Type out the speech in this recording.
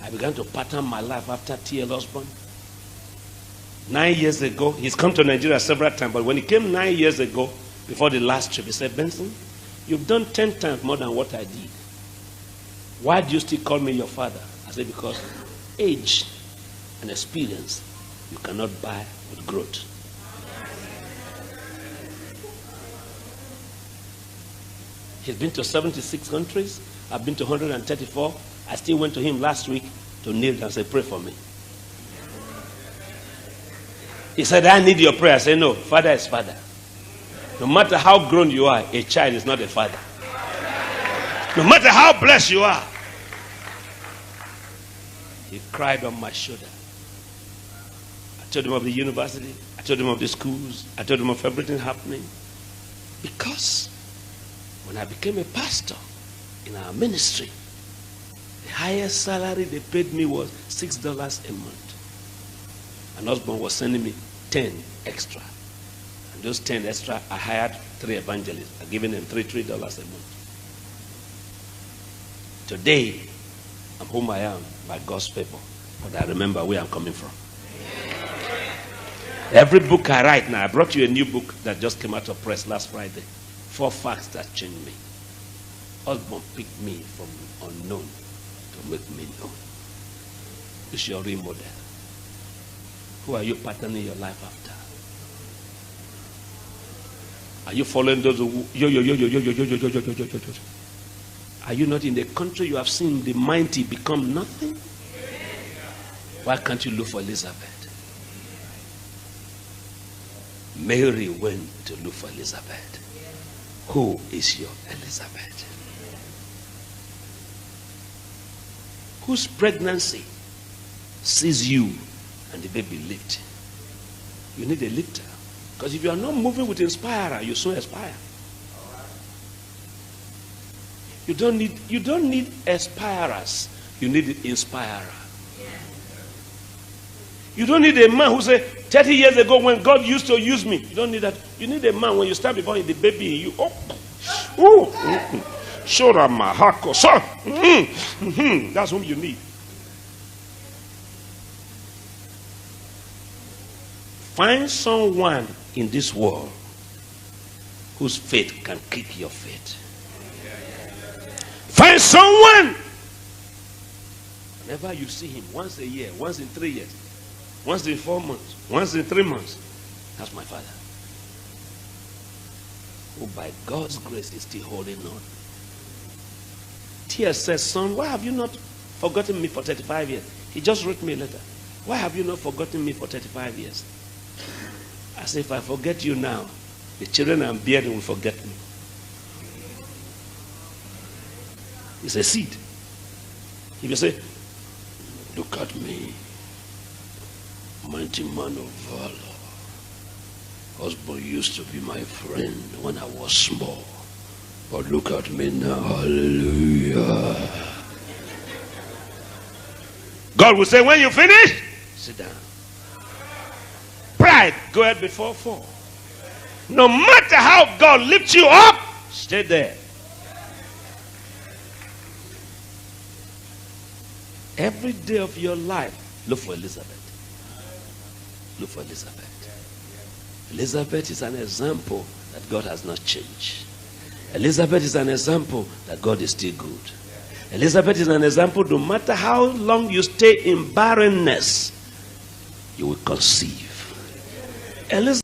I began to pattern my life after T.L. Osborne. 9 years ago, he's come to Nigeria several times, but when he came 9 years ago, before the last trip, he said, Benson, you've done 10 times more than what I did. Why do you still call me your father? I said, because age and experience you cannot buy with growth. He's been to 76 countries. I've been to 134. I still went to him last week to kneel and say, pray for me. He said, I need your prayer. I said, no, father is father. No matter how grown you are, a child is not a father. No matter how blessed you are. He cried on my shoulder. I told him of the university. I told him of the schools. I told him of everything happening. Because when I became a pastor in our ministry, the highest salary they paid me was $6 a month. And Osborne was sending me 10 extra. And those 10 extra, I hired 3 evangelists. I giving them $3 a month. Today, I'm whom I am by God's favor. But I remember where I'm coming from. Every book I write now, I brought you a new book that just came out of press last Friday. 4 facts that changed me. Osborne picked me from unknown to make me known. It's your real model. Who are you patterning your life after? Are you following those who Are you not in the country you have seen the mighty become nothing? Why can't you look for Elizabeth? Mary went to look for Elizabeth. Who is your Elizabeth? Whose pregnancy sees you and the baby lift? You need a lifter. Because if you are not moving with inspirer, you soon expire. You don't need aspirers. You need an inspirer. You don't need a man who said 30 years ago when God used to use me. You don't need that. You need a man when you stand before the baby in you. That's whom you need. Find someone in this world whose faith can kick your faith. Find someone. Whenever you see him, once a year, once in 3 years, once in 4 months, once in 3 months, that's my father. Who by God's grace is still holding on. T.S. says, son, why have you not forgotten me for 35 years? He just wrote me a letter. Why have you not forgotten me for 35 years? I say, if I forget you now, the children I'm bearing will forget me. It's a seed. If you say, look at me, mighty man of valor. Osborne used to be my friend when I was small. But look at me now, hallelujah. God will say, when you finish, sit down. Pride, go ahead before fall. No matter how God lifts you up, stay there. Every day of your life, look for Elizabeth. Look for Elizabeth. Elizabeth is an example that God has not changed. Elizabeth is an example that God is still good. Elizabeth is an example, no matter how long you stay in barrenness, you will conceive. Elizabeth